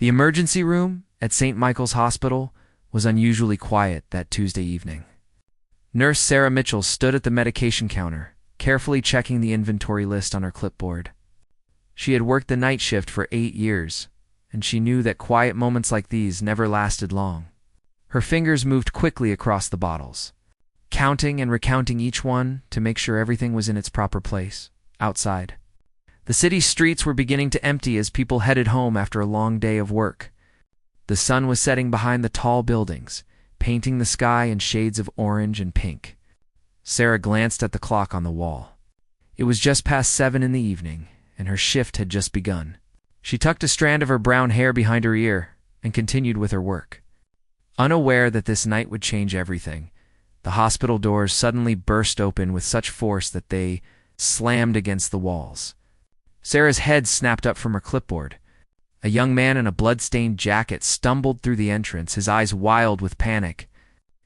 The emergency room at St. Michael's Hospital was unusually quiet that Tuesday evening. Nurse Sarah Mitchell stood at the medication counter, carefully checking the inventory list on her clipboard. She had worked the night shift for 8 years, and she knew that quiet moments like these never lasted long. Her fingers moved quickly across the bottles, counting and recounting each one to make sure everything was in its proper place, outside. The city's streets were beginning to empty as people headed home after a long day of work. The sun was setting behind the tall buildings, painting the sky in shades of orange and pink. Sarah glanced at the clock on the wall. It was just past 7 in the evening, and her shift had just begun. She tucked a strand of her brown hair behind her ear and continued with her work. Unaware that this night would change everything, the hospital doors suddenly burst open with such force that they slammed against the walls. Sarah's head snapped up from her clipboard. A young man in a blood-stained jacket stumbled through the entrance, his eyes wild with panic.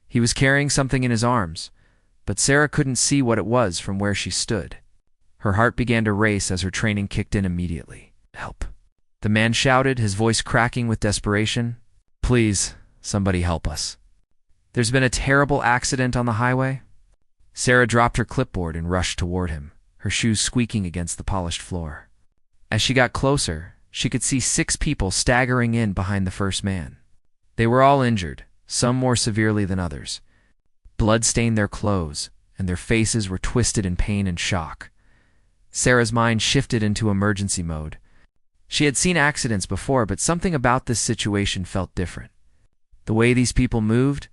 He was carrying something in his arms, but Sarah couldn't see what it was from where she stood. Her heart began to race as her training kicked in immediately. "Help!" The man shouted, his voice cracking with desperation. "Please, somebody help us. There's been a terrible accident on the highway." Sarah dropped her clipboard and rushed toward him, her shoes squeaking against the polished floor. As she got closer, she could see 6 people staggering in behind the first man. They were all injured, some more severely than others. Blood stained their clothes, and their faces were twisted in pain and shock. Sarah's mind shifted into emergency mode. She had seen accidents before, but something about this situation felt different. The way these people moved,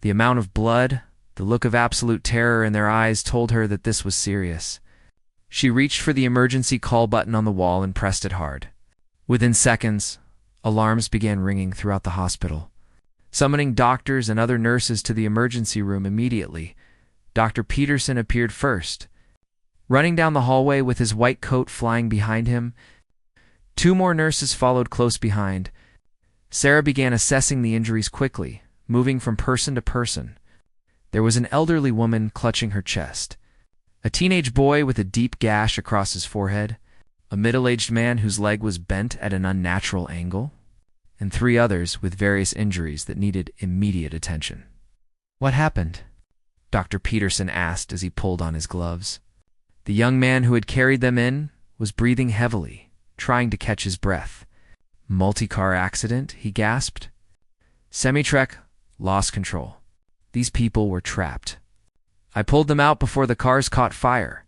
the amount of blood, the look of absolute terror in their eyes told her that this was serious. She reached for the emergency call button on the wall and pressed it hard. Within seconds, alarms began ringing throughout the hospital, summoning doctors and other nurses to the emergency room immediately. Dr. Peterson appeared first, running down the hallway with his white coat flying behind him. 2 more nurses followed close behind. Sarah began assessing the injuries quickly, moving from person to person. There was an elderly woman clutching her chest, a teenage boy with a deep gash across his forehead, a middle-aged man whose leg was bent at an unnatural angle, and 3 others with various injuries that needed immediate attention. "What happened?" Dr. Peterson asked as he pulled on his gloves. The young man who had carried them in was breathing heavily, trying to catch his breath. "Multi-car accident," he gasped. "Semi-truck lost control. These people were trapped. I pulled them out before the cars caught fire."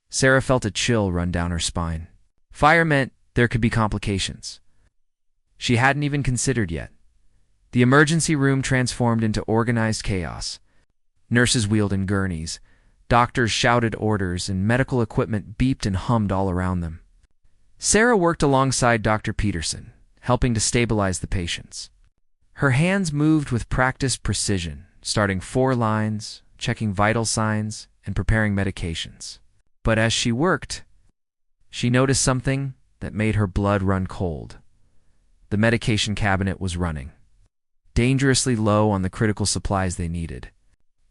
Sarah felt a chill run down her spine. Fire meant there could be complications she hadn't even considered yet. The emergency room transformed into organized chaos. Nurses wheeled in gurneys, doctors shouted orders, and medical equipment beeped and hummed all around them. Sarah worked alongside Dr. Peterson, helping to stabilize the patients. Her hands moved with practiced precision, starting 4 lines, checking vital signs, and preparing medications. But as she worked, she noticed something that made her blood run cold. The medication cabinet was running dangerously low on the critical supplies they needed.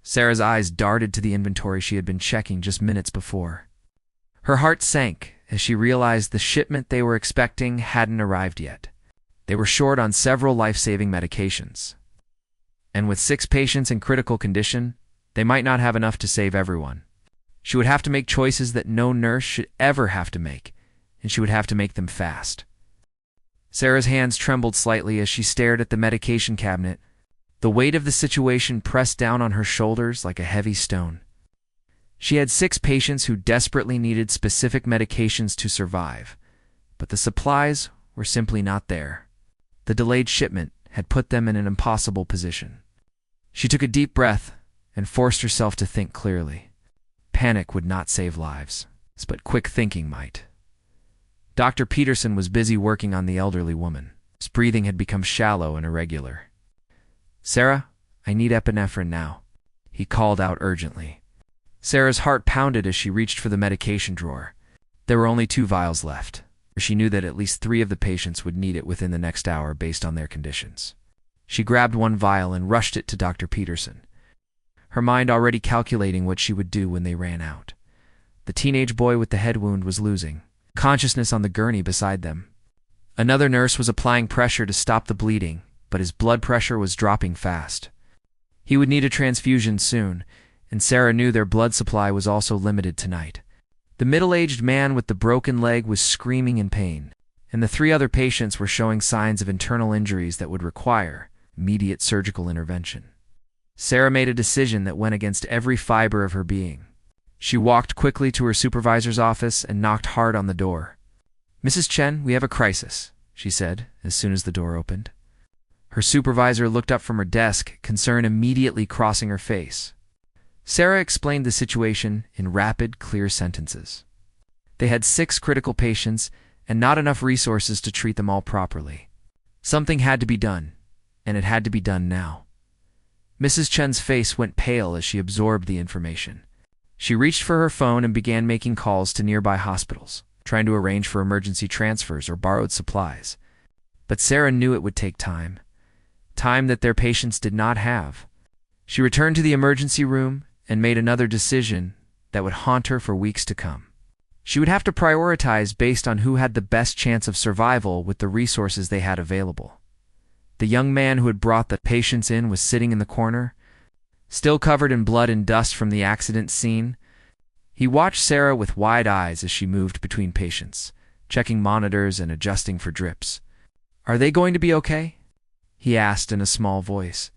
Sarah's eyes darted to the inventory she had been checking just minutes before. Her heart sank as she realized the shipment they were expecting hadn't arrived yet. They were short on several life-saving medications. And with 6 patients in critical condition, they might not have enough to save everyone. She would have to make choices that no nurse should ever have to make, and she would have to make them fast. Sarah's hands trembled slightly as she stared at the medication cabinet. The weight of the situation pressed down on her shoulders like a heavy stone. She had 6 patients who desperately needed specific medications to survive, but the supplies were simply not there. The delayed shipment had put them in an impossible position. She took a deep breath and forced herself to think clearly. Panic would not save lives, but quick thinking might. Dr. Peterson was busy working on the elderly woman. His breathing had become shallow and irregular. "Sarah, I need epinephrine now," he called out urgently. Sarah's heart pounded as she reached for the medication drawer. There were only 2 vials left. She knew that at least 3 of the patients would need it within the next hour based on their conditions. She grabbed 1 vial and rushed it to Dr. Peterson, her mind already calculating what she would do when they ran out. The teenage boy with the head wound was losing consciousness on the gurney beside them. Another nurse was applying pressure to stop the bleeding, but his blood pressure was dropping fast. He would need a transfusion soon, and Sarah knew their blood supply was also limited tonight. The middle-aged man with the broken leg was screaming in pain, and the 3 other patients were showing signs of internal injuries that would require immediate surgical intervention. Sarah made a decision that went against every fiber of her being. She walked quickly to her supervisor's office and knocked hard on the door. "Mrs. Chen, we have a crisis," she said as soon as the door opened. Her supervisor looked up from her desk, concern immediately crossing her face. Sarah explained the situation in rapid, clear sentences. They had 6 critical patients and not enough resources to treat them all properly. Something had to be done, and it had to be done now. Mrs. Chen's face went pale as she absorbed the information. She reached for her phone and began making calls to nearby hospitals, trying to arrange for emergency transfers or borrowed supplies. But Sarah knew it would take time that their patients did not have. She returned to the emergency room and made another decision that would haunt her for weeks to come. She would have to prioritize based on who had the best chance of survival with the resources they had available. The young man who had brought the patients in was sitting in the corner, still covered in blood and dust from the accident scene. He watched Sarah with wide eyes as she moved between patients, checking monitors and adjusting for drips. "Are they going to be okay?" he asked in a small voice.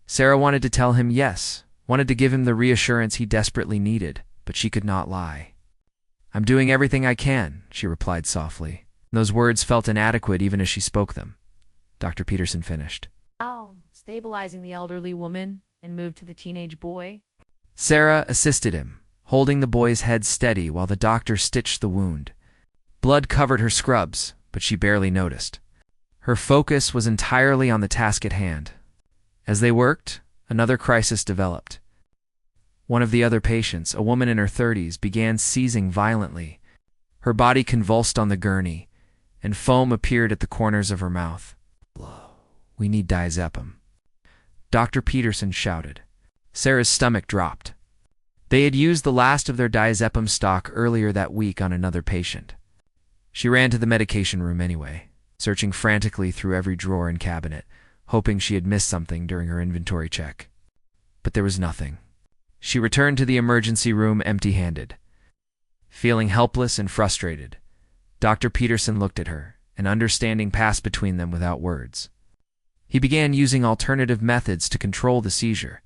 Sarah wanted to tell him yes, wanted to give him the reassurance he desperately needed, but she could not lie. "I'm doing everything I can," she replied softly. Those words felt inadequate even as she spoke them. Dr. Peterson finished. Stabilizing the elderly woman and moved to the teenage boy. Sarah assisted him, holding the boy's head steady while the doctor stitched the wound. Blood covered her scrubs, but she barely noticed. Her focus was entirely on the task at hand. As they worked, another crisis developed. One of the other patients, a woman in her 30s, began seizing violently. Her body convulsed on the gurney, and foam appeared at the corners of her mouth. "We need diazepam," Dr. Peterson shouted. Sarah's stomach dropped. They had used the last of their diazepam stock earlier that week on another patient. She ran to the medication room anyway, searching frantically through every drawer and cabinet, hoping she had missed something during her inventory check. But there was nothing. She returned to the emergency room empty-handed. Feeling helpless and frustrated, Dr. Peterson looked at her, and understanding passed between them without words. He began using alternative methods to control the seizure,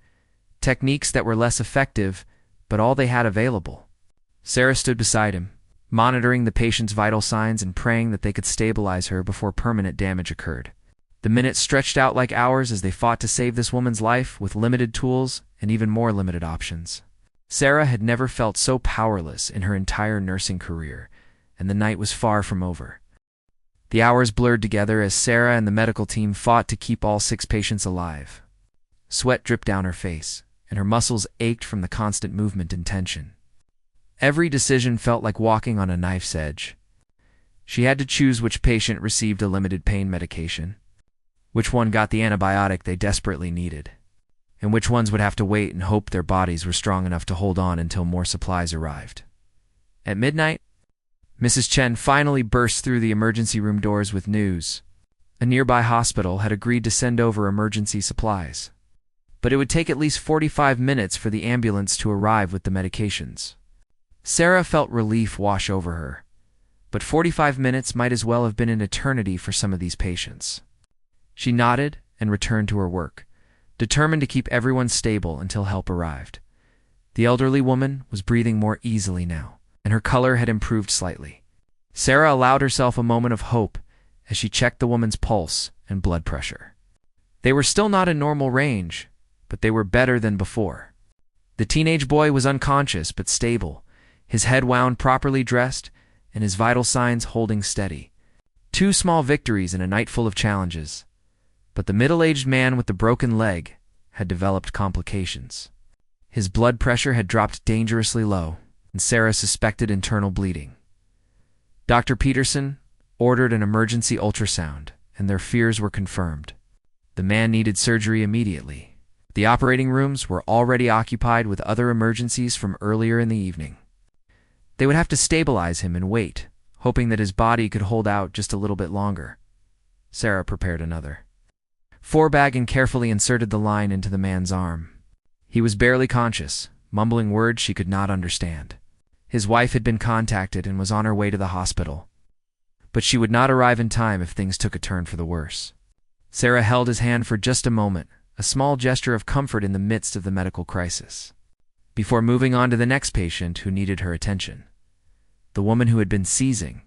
techniques that were less effective, but all they had available. Sarah stood beside him, monitoring the patient's vital signs and praying that they could stabilize her before permanent damage occurred. The minutes stretched out like hours as they fought to save this woman's life with limited tools and even more limited options. Sarah had never felt so powerless in her entire nursing career, and the night was far from over. The hours blurred together as Sarah and the medical team fought to keep all 6 patients alive. Sweat dripped down her face, and her muscles ached from the constant movement and tension. Every decision felt like walking on a knife's edge. She had to choose which patient received a limited pain medication, which one got the antibiotic they desperately needed, and which ones would have to wait and hope their bodies were strong enough to hold on until more supplies arrived. At midnight, Mrs. Chen finally burst through the emergency room doors with news. A nearby hospital had agreed to send over emergency supplies, but it would take at least 45 minutes for the ambulance to arrive with the medications. Sarah felt relief wash over her, but 45 minutes might as well have been an eternity for some of these patients. She nodded and returned to her work, determined to keep everyone stable until help arrived. The elderly woman was breathing more easily now, and her color had improved slightly. Sarah allowed herself a moment of hope as she checked the woman's pulse and blood pressure. They were still not in normal range, but they were better than before. The teenage boy was unconscious but stable, his head wound properly dressed, and his vital signs holding steady. 2 small victories in a night full of challenges. But the middle-aged man with the broken leg had developed complications. His blood pressure had dropped dangerously low, and Sarah suspected internal bleeding. Dr. Peterson ordered an emergency ultrasound, and their fears were confirmed. The man needed surgery immediately. The operating rooms were already occupied with other emergencies from earlier in the evening. They would have to stabilize him and wait, hoping that his body could hold out just a little bit longer. Sarah prepared another 4-bag and carefully inserted the line into the man's arm. He was barely conscious, mumbling words she could not understand. His wife had been contacted and was on her way to the hospital, but she would not arrive in time if things took a turn for the worse. Sarah held his hand for just a moment, a small gesture of comfort in the midst of the medical crisis, before moving on to the next patient who needed her attention. The woman who had been seizing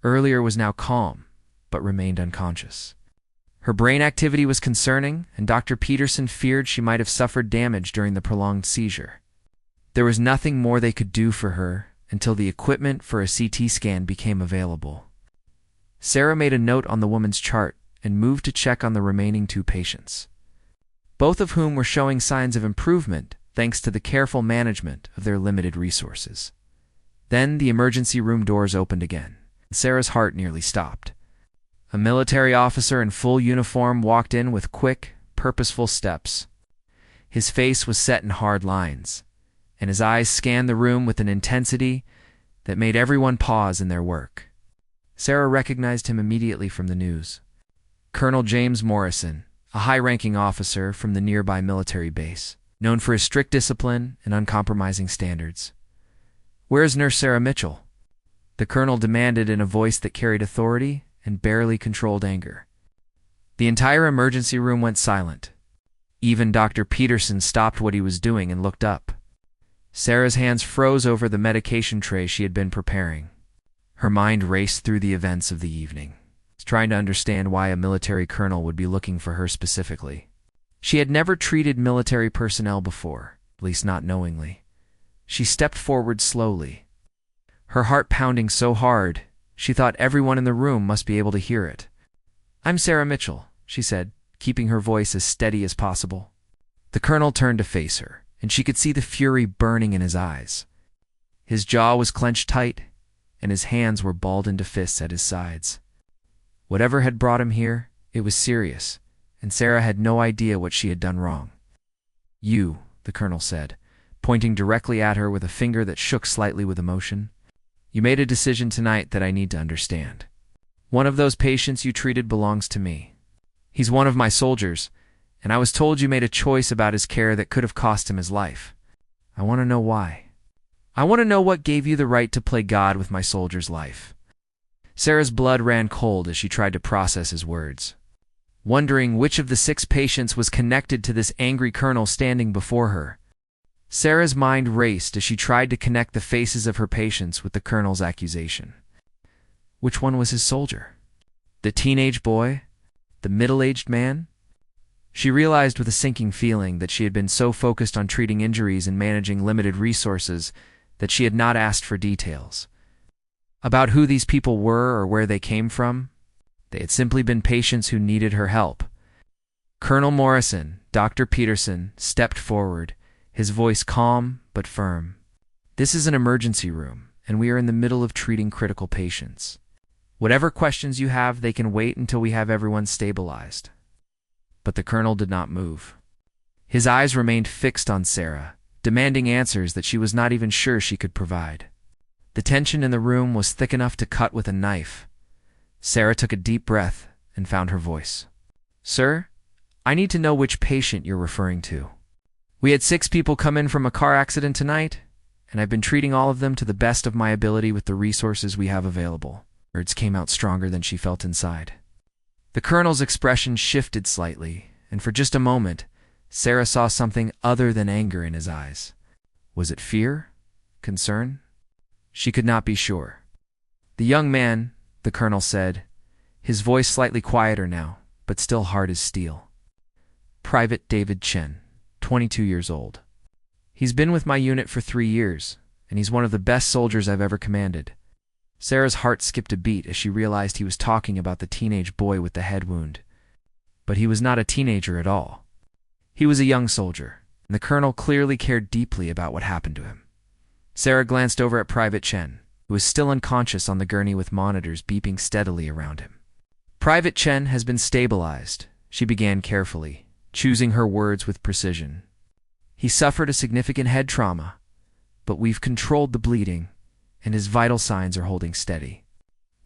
earlier was now calm, but remained unconscious. Her brain activity was concerning, and Dr. Peterson feared she might have suffered damage during the prolonged seizure. There was nothing more they could do for her until the equipment for a CT scan became available. Sarah made a note on the woman's chart and moved to check on the remaining 2 patients, both of whom were showing signs of improvement thanks to the careful management of their limited resources. Then the emergency room doors opened again. Sarah's heart nearly stopped. A military officer in full uniform walked in with quick, purposeful steps. His face was set in hard lines, and his eyes scanned the room with an intensity that made everyone pause in their work. Sarah recognized him immediately from the news. Colonel James Morrison, a high-ranking officer from the nearby military base, known for his strict discipline and uncompromising standards. "Where is Nurse Sarah Mitchell?" the colonel demanded in a voice that carried authority and barely controlled anger. The entire emergency room went silent. Even Dr. Peterson stopped what he was doing and looked up. Sarah's hands froze over the medication tray she had been preparing. Her mind raced through the events of the evening, trying to understand why a military colonel would be looking for her specifically. She had never treated military personnel before, at least not knowingly. She stepped forward slowly, her heart pounding so hard she thought everyone in the room must be able to hear it. "I'm Sarah Mitchell," she said, keeping her voice as steady as possible. The colonel turned to face her, and she could see the fury burning in his eyes. His jaw was clenched tight, and his hands were balled into fists at his sides. Whatever had brought him here, it was serious, and Sarah had no idea what she had done wrong. "You," the colonel said, pointing directly at her with a finger that shook slightly with emotion. "You made a decision tonight that I need to understand. One of those patients you treated belongs to me. He's one of my soldiers, and I was told you made a choice about his care that could have cost him his life. I want to know why. I want to know what gave you the right to play God with my soldier's life." Sarah's blood ran cold as she tried to process his words, wondering which of the 6 patients was connected to this angry colonel standing before her. Sarah's mind raced as she tried to connect the faces of her patients with the colonel's accusation. Which one was his soldier? The teenage boy? The middle-aged man? She realized with a sinking feeling that she had been so focused on treating injuries and managing limited resources that she had not asked for details about who these people were or where they came from. They had simply been patients who needed her help. Colonel Morrison, Dr. Peterson, stepped forward, his voice calm but firm. "This is an emergency room, and we are in the middle of treating critical patients. Whatever questions you have, they can wait until we have everyone stabilized." But the colonel did not move. His eyes remained fixed on Sarah, demanding answers that she was not even sure she could provide. The tension in the room was thick enough to cut with a knife. Sarah took a deep breath and found her voice. "Sir, I need to know which patient you're referring to. We had 6 people come in from a car accident tonight, and I've been treating all of them to the best of my ability with the resources we have available." Words came out stronger than she felt inside. The colonel's expression shifted slightly, and for just a moment, Sarah saw something other than anger in his eyes. Was it fear? Concern? She could not be sure. "The young man," the colonel said, his voice slightly quieter now, but still hard as steel. "Private David Chen, 22 years old. He's been with my unit for 3 years, and he's one of the best soldiers I've ever commanded." Sarah's heart skipped a beat as she realized he was talking about the teenage boy with the head wound. But he was not a teenager at all. He was a young soldier, and the colonel clearly cared deeply about what happened to him. Sarah glanced over at Private Chen, who was still unconscious on the gurney with monitors beeping steadily around him. "Private Chen has been stabilized," she began carefully, choosing her words with precision. "He suffered a significant head trauma, but we've controlled the bleeding, and his vital signs are holding steady."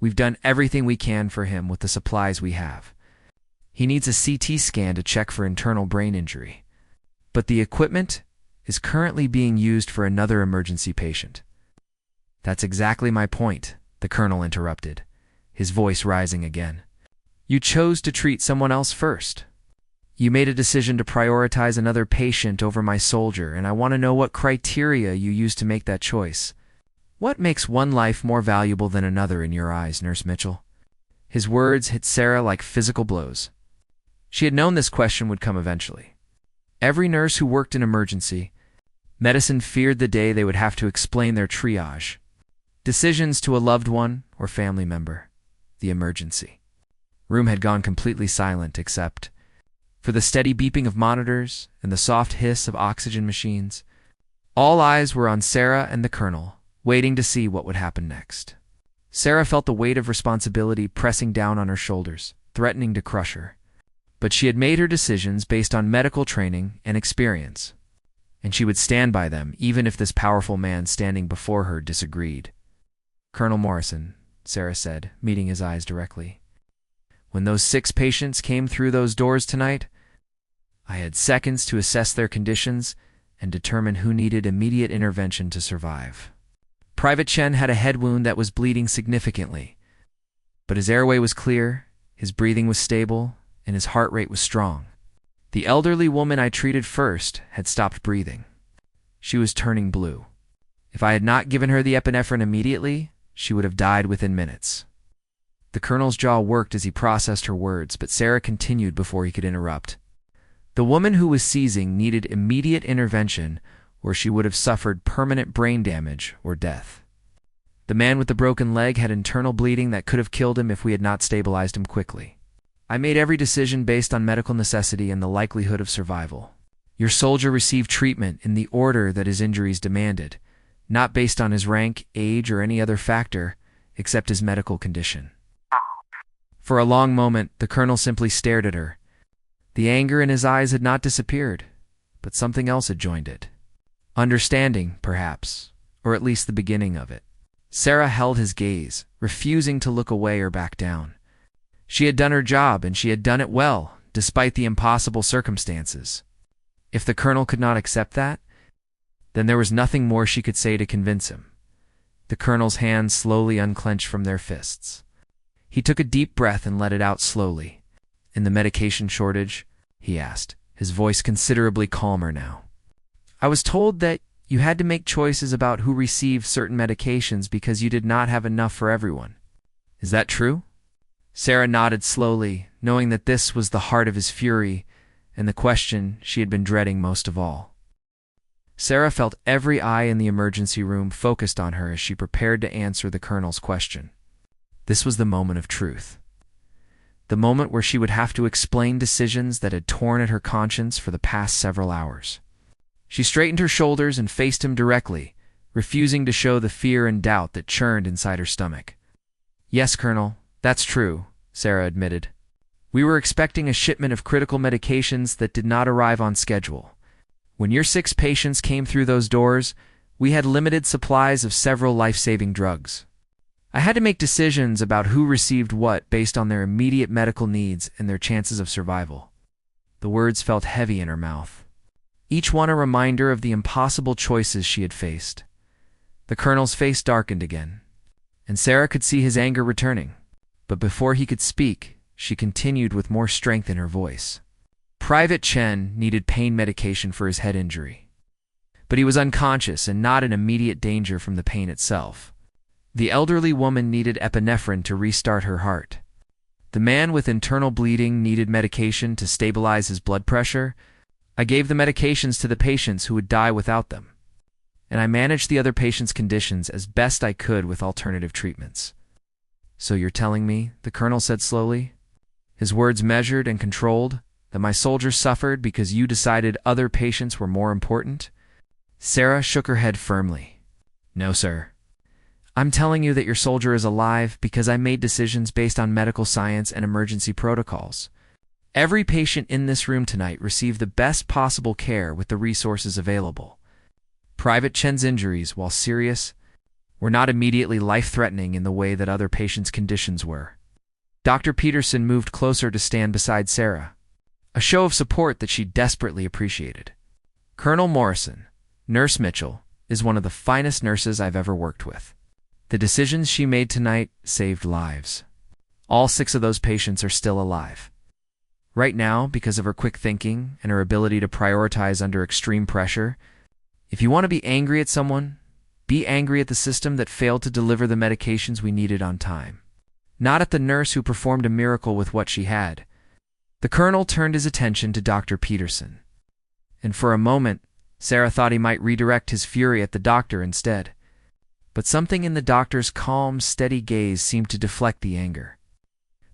We've done everything we can for him with the supplies we have. He needs a CT scan to check for internal brain injury. But the equipment is currently being used for another emergency patient. That's exactly my point, the colonel interrupted, his voice rising again. You chose to treat someone else first. You made a decision to prioritize another patient over my soldier, and I want to know what criteria you used to make that choice. What makes one life more valuable than another in your eyes, Nurse Mitchell? His words hit Sarah like physical blows. She had known this question would come eventually. Every nurse who worked in emergency medicine feared the day they would have to explain their triage decisions to a loved one or family member. The emergency room had gone completely silent except for the steady beeping of monitors and the soft hiss of oxygen machines. All eyes were on Sarah and the colonel, waiting to see what would happen next. Sarah felt the weight of responsibility pressing down on her shoulders, threatening to crush her. But she had made her decisions based on medical training and experience, and she would stand by them even if this powerful man standing before her disagreed. Colonel Morrison, Sarah said, meeting his eyes directly. When those 6 patients came through those doors tonight, I had seconds to assess their conditions and determine who needed immediate intervention to survive. Private Chen had a head wound that was bleeding significantly, but his airway was clear, his breathing was stable, and his heart rate was strong. The elderly woman I treated first had stopped breathing. She was turning blue. If I had not given her the epinephrine immediately, she would have died within minutes. The colonel's jaw worked as he processed her words, but Sarah continued before he could interrupt. The woman who was seizing needed immediate intervention, or she would have suffered permanent brain damage or death. The man with the broken leg had internal bleeding that could have killed him if we had not stabilized him quickly. I made every decision based on medical necessity and the likelihood of survival. Your soldier received treatment in the order that his injuries demanded, not based on his rank, age, or any other factor except his medical condition. For a long moment, the colonel simply stared at her. The anger in his eyes had not disappeared, but something else had joined it. Understanding, perhaps, or at least the beginning of it. Sarah held his gaze, refusing to look away or back down. She had done her job, and she had done it well, despite the impossible circumstances. If the colonel could not accept that, then there was nothing more she could say to convince him. The colonel's hands slowly unclenched from their fists. He took a deep breath and let it out slowly. In the medication shortage? He asked, his voice considerably calmer now. I was told that you had to make choices about who received certain medications because you did not have enough for everyone. Is that true? Sarah nodded slowly, knowing that this was the heart of his fury and the question she had been dreading most of all. Sarah felt every eye in the emergency room focused on her as she prepared to answer the colonel's question. This was the moment of truth. The moment where she would have to explain decisions that had torn at her conscience for the past several hours. She straightened her shoulders and faced him directly, refusing to show the fear and doubt that churned inside her stomach. Yes, Colonel, that's true, Sarah admitted. We were expecting a shipment of critical medications that did not arrive on schedule. When your 6 patients came through those doors, we had limited supplies of several life-saving drugs. I had to make decisions about who received what based on their immediate medical needs and their chances of survival. The words felt heavy in her mouth, each one a reminder of the impossible choices she had faced. The colonel's face darkened again, and Sarah could see his anger returning. But before he could speak, she continued with more strength in her voice. Private Chen needed pain medication for his head injury, but he was unconscious and not in immediate danger from the pain itself. The elderly woman needed epinephrine to restart her heart. The man with internal bleeding needed medication to stabilize his blood pressure. I gave the medications to the patients who would die without them, and I managed the other patients' conditions as best I could with alternative treatments. So you're telling me, the colonel said slowly, his words measured and controlled, that my soldiers suffered because you decided other patients were more important? Sarah shook her head firmly. No, sir. I'm telling you that your soldier is alive because I made decisions based on medical science and emergency protocols. Every patient in this room tonight received the best possible care with the resources available. Private Chen's injuries, while serious, were not immediately life-threatening in the way that other patients' conditions were. Dr. Peterson moved closer to stand beside Sarah, a show of support that she desperately appreciated. Colonel Morrison, Nurse Mitchell, is one of the finest nurses I've ever worked with. The decisions she made tonight saved lives. All 6 of those patients are still alive. Right now, because of her quick thinking and her ability to prioritize under extreme pressure, if you want to be angry at someone, be angry at the system that failed to deliver the medications we needed on time, not at the nurse who performed a miracle with what she had. The colonel turned his attention to Dr. Peterson, and for a moment, Sarah thought he might redirect his fury at the doctor instead. But something in the doctor's calm, steady gaze seemed to deflect the anger.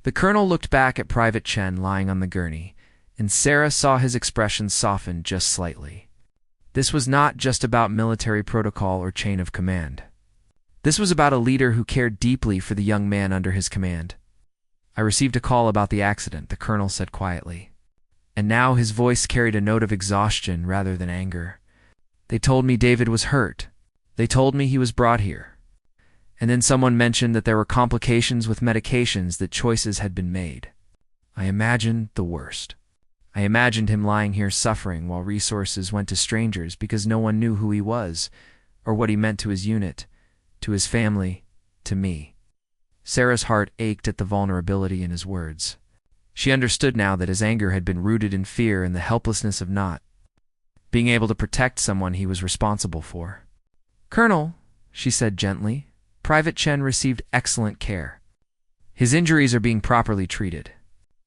The colonel looked back at Private Chen lying on the gurney, and Sarah saw his expression soften just slightly. This was not just about military protocol or chain of command. This was about a leader who cared deeply for the young man under his command. "I received a call about the accident," the colonel said quietly. And now his voice carried a note of exhaustion rather than anger. "They told me David was hurt. They told me he was brought here. And then someone mentioned that there were complications with medications, that choices had been made. I imagined the worst. I imagined him lying here suffering while resources went to strangers because no one knew who he was or what he meant to his unit, to his family, to me." Sarah's heart ached at the vulnerability in his words. She understood now that his anger had been rooted in fear and the helplessness of not being able to protect someone he was responsible for. "Colonel," she said gently, "Private Chen received excellent care. His injuries are being properly treated.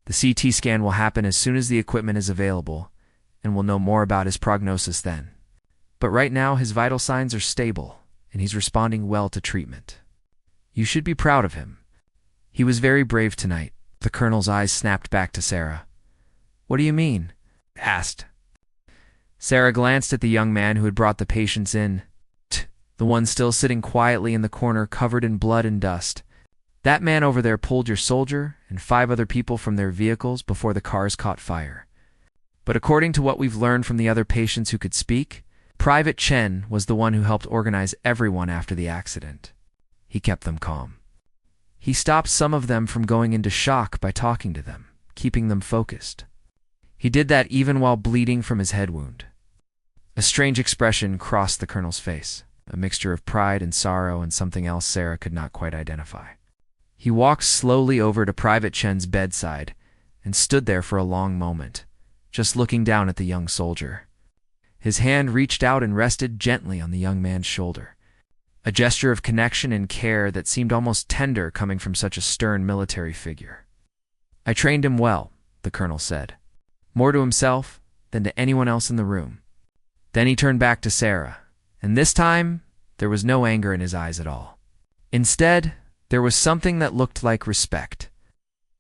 The CT scan will happen as soon as the equipment is available, and we'll know more about his prognosis then. But right now his vital signs are stable, and he's responding well to treatment. You should be proud of him. He was very brave tonight." The colonel's eyes snapped back to Sarah. "What do you mean?" asked. Sarah glanced at the young man who had brought the patients in, the one still sitting quietly in the corner covered in blood and dust. "That man over there pulled your soldier and 5 other people from their vehicles before the cars caught fire. But according to what we've learned from the other patients who could speak, Private Chen was the one who helped organize everyone after the accident. He kept them calm. He stopped some of them from going into shock by talking to them, keeping them focused. He did that even while bleeding from his head wound." A strange expression crossed the colonel's face, a mixture of pride and sorrow and something else Sarah could not quite identify. He walked slowly over to Private Chen's bedside and stood there for a long moment, just looking down at the young soldier. His hand reached out and rested gently on the young man's shoulder, a gesture of connection and care that seemed almost tender coming from such a stern military figure. "I trained him well," the colonel said, more to himself than to anyone else in the room. Then he turned back to Sarah, and this time there was no anger in his eyes at all. Instead, there was something that looked like respect,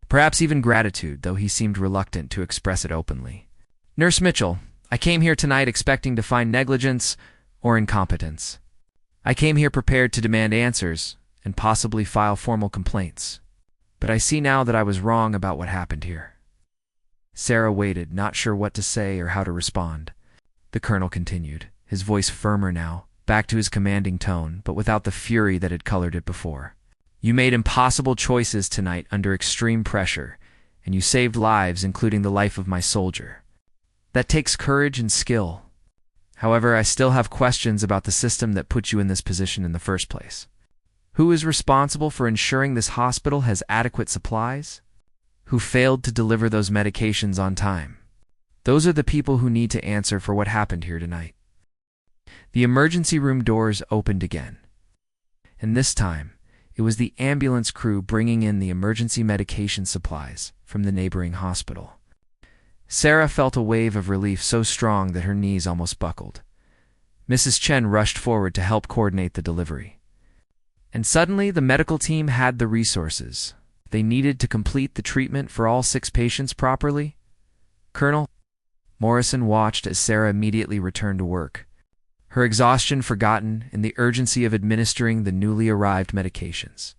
perhaps even gratitude, though he seemed reluctant to express it openly. "Nurse Mitchell, I came here tonight expecting to find negligence or incompetence. I came here prepared to demand answers and possibly file formal complaints. But I see now that I was wrong about what happened here." Sarah waited, not sure what to say or how to respond. The colonel continued, his voice firmer now, back to his commanding tone, but without the fury that had colored it before. "You made impossible choices tonight under extreme pressure, and you saved lives, including the life of my soldier. That takes courage and skill. However, I still have questions about the system that put you in this position in the first place. Who is responsible for ensuring this hospital has adequate supplies? Who failed to deliver those medications on time? Those are the people who need to answer for what happened here tonight." The emergency room doors opened again, and this time it was the ambulance crew bringing in the emergency medication supplies from the neighboring hospital. Sarah felt a wave of relief so strong that her knees almost buckled. Mrs. Chen rushed forward to help coordinate the delivery. And suddenly the medical team had the resources they needed to complete the treatment for all 6 patients properly. "Colonel," Morrison watched as Sarah immediately returned to work, her exhaustion forgotten in the urgency of administering the newly arrived medications.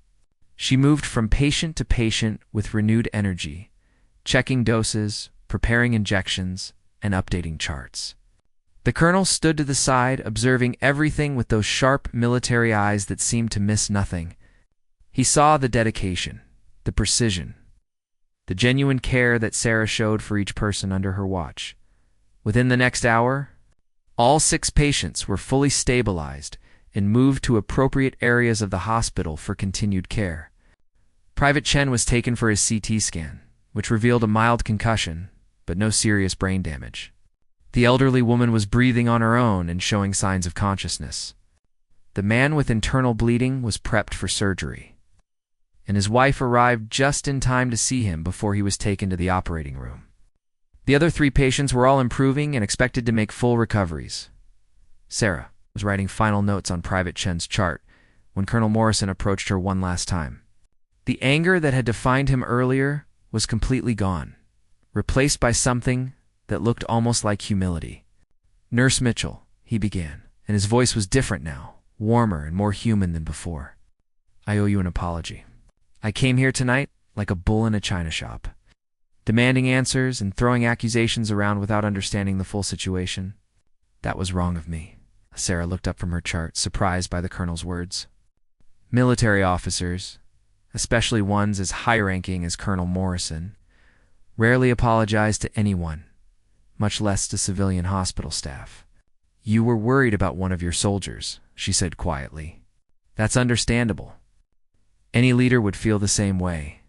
She moved from patient to patient with renewed energy, checking doses, preparing injections, and updating charts. The colonel stood to the side, observing everything with those sharp military eyes that seemed to miss nothing. He saw the dedication, the precision, the genuine care that Sarah showed for each person under her watch. Within the next hour, all 6 patients were fully stabilized and moved to appropriate areas of the hospital for continued care. Private Chen was taken for his CT scan, which revealed a mild concussion, but no serious brain damage. The elderly woman was breathing on her own and showing signs of consciousness. The man with internal bleeding was prepped for surgery, and his wife arrived just in time to see him before he was taken to the operating room. The other 3 patients were all improving and expected to make full recoveries. Sarah was writing final notes on Private Chen's chart when Colonel Morrison approached her one last time. The anger that had defined him earlier was completely gone, replaced by something that looked almost like humility. "Nurse Mitchell," he began, and his voice was different now, warmer and more human than before. "I owe you an apology. I came here tonight like a bull in a china shop, demanding answers and throwing accusations around without understanding the full situation. That was wrong of me." Sarah looked up from her chart, surprised by the colonel's words. Military officers, especially ones as high-ranking as Colonel Morrison, rarely apologize to anyone, much less to civilian hospital staff. "You were worried about one of your soldiers," she said quietly. "That's understandable. Any leader would feel the same way."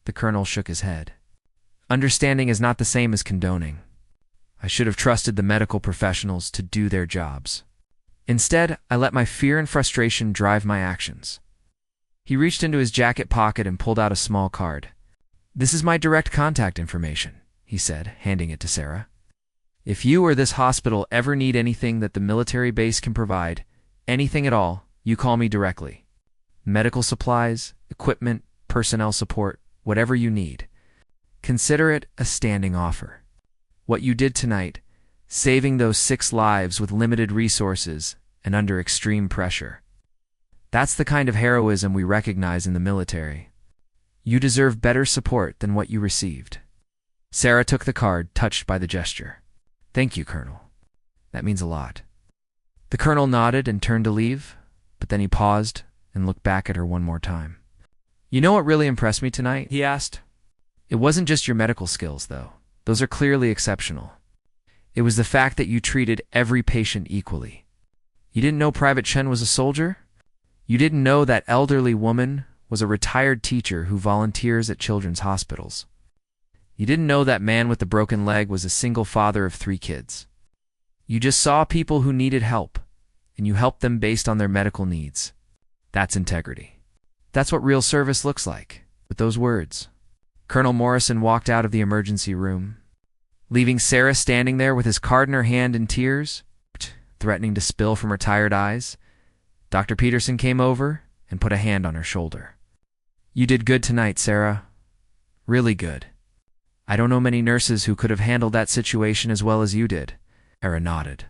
The colonel shook his head. "Understanding is not the same as condoning. I should have trusted the medical professionals to do their jobs. Instead, I let my fear and frustration drive my actions." He reached into his jacket pocket and pulled out a small card. "This is my direct contact information," he said, handing it to Sarah. "If you or this hospital ever need anything that the military base can provide, anything at all, you call me directly. Medical supplies, equipment, personnel support, whatever you need. Consider it a standing offer. What you did tonight, saving those 6 lives with limited resources and under extreme pressure, that's the kind of heroism we recognize in the military. You deserve better support than what you received." Sarah took the card, touched by the gesture. "Thank you, Colonel. That means a lot." The colonel nodded and turned to leave, but then he paused and looked back at her one more time. "You know what really impressed me tonight?" he asked. "It wasn't just your medical skills, though. Those are clearly exceptional. It was the fact that you treated every patient equally. You didn't know Private Chen was a soldier? You didn't know that elderly woman was a retired teacher who volunteers at children's hospitals. You didn't know that man with the broken leg was a single father of 3 kids. You just saw people who needed help, and you helped them based on their medical needs. That's integrity. That's what real service looks like." With those words, Colonel Morrison walked out of the emergency room, leaving Sarah standing there with his card in her hand and tears threatening to spill from her tired eyes. Dr. Peterson came over and put a hand on her shoulder. "You did good tonight, Sarah. Really good. I don't know many nurses who could have handled that situation as well as you did." Sarah nodded.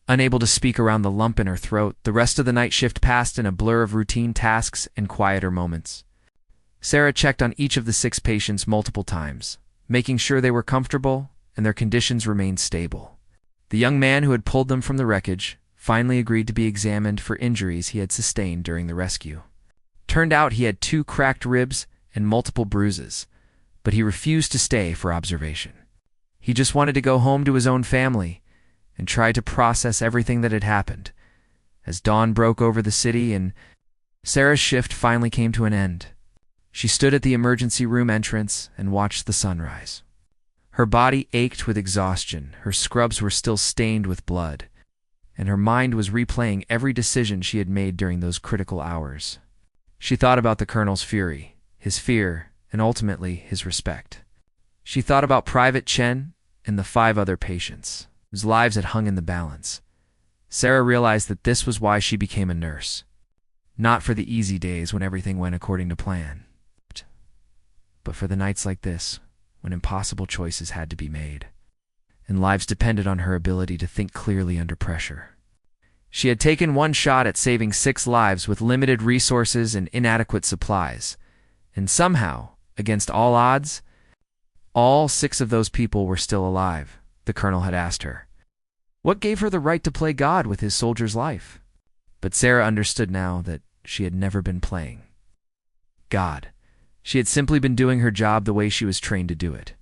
Unable to speak around the lump in her throat, the rest of the night shift passed in a blur of routine tasks and quieter moments. Sarah checked on each of the 6 patients multiple times, making sure they were comfortable and their conditions remained stable. The young man who had pulled them from the wreckage finally agreed to be examined for injuries he had sustained during the rescue. Turned out he had 2 cracked ribs and multiple bruises, but he refused to stay for observation. He just wanted to go home to his own family and try to process everything that had happened. As dawn broke over the city and Sarah's shift finally came to an end, she stood at the emergency room entrance and watched the sunrise. Her body ached with exhaustion, her scrubs were still stained with blood, and her mind was replaying every decision she had made during those critical hours. She thought about the colonel's fury, his fear, and ultimately his respect. She thought about Private Chen and the 5 other patients, whose lives had hung in the balance. Sarah realized that this was why she became a nurse. Not for the easy days when everything went according to plan, but for the nights like this, when impossible choices had to be made, and lives depended on her ability to think clearly under pressure. She had taken one shot at saving 6 lives with limited resources and inadequate supplies, and somehow, against all odds, all 6 of those people were still alive, the colonel had asked her. What gave her the right to play God with his soldier's life? But Sarah understood now that she had never been playing God. She had simply been doing her job the way she was trained to do it,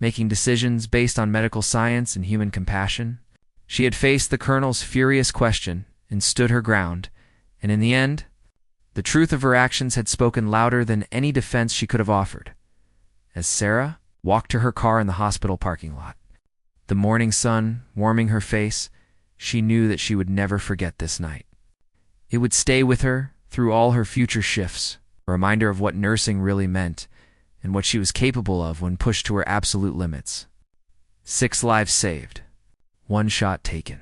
making decisions based on medical science and human compassion. She had faced the colonel's furious question and stood her ground, and in the end, the truth of her actions had spoken louder than any defense she could have offered. As Sarah walked to her car in the hospital parking lot, the morning sun warming her face, she knew that she would never forget this night. It would stay with her through all her future shifts, a reminder of what nursing really meant and what she was capable of when pushed to her absolute limits. 6 lives saved, 1 shot taken,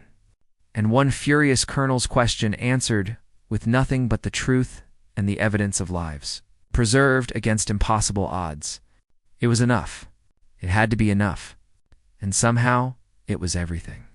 and 1 furious colonel's question answered with nothing but the truth and the evidence of lives, preserved against impossible odds. It was enough. It had to be enough. And somehow, it was everything.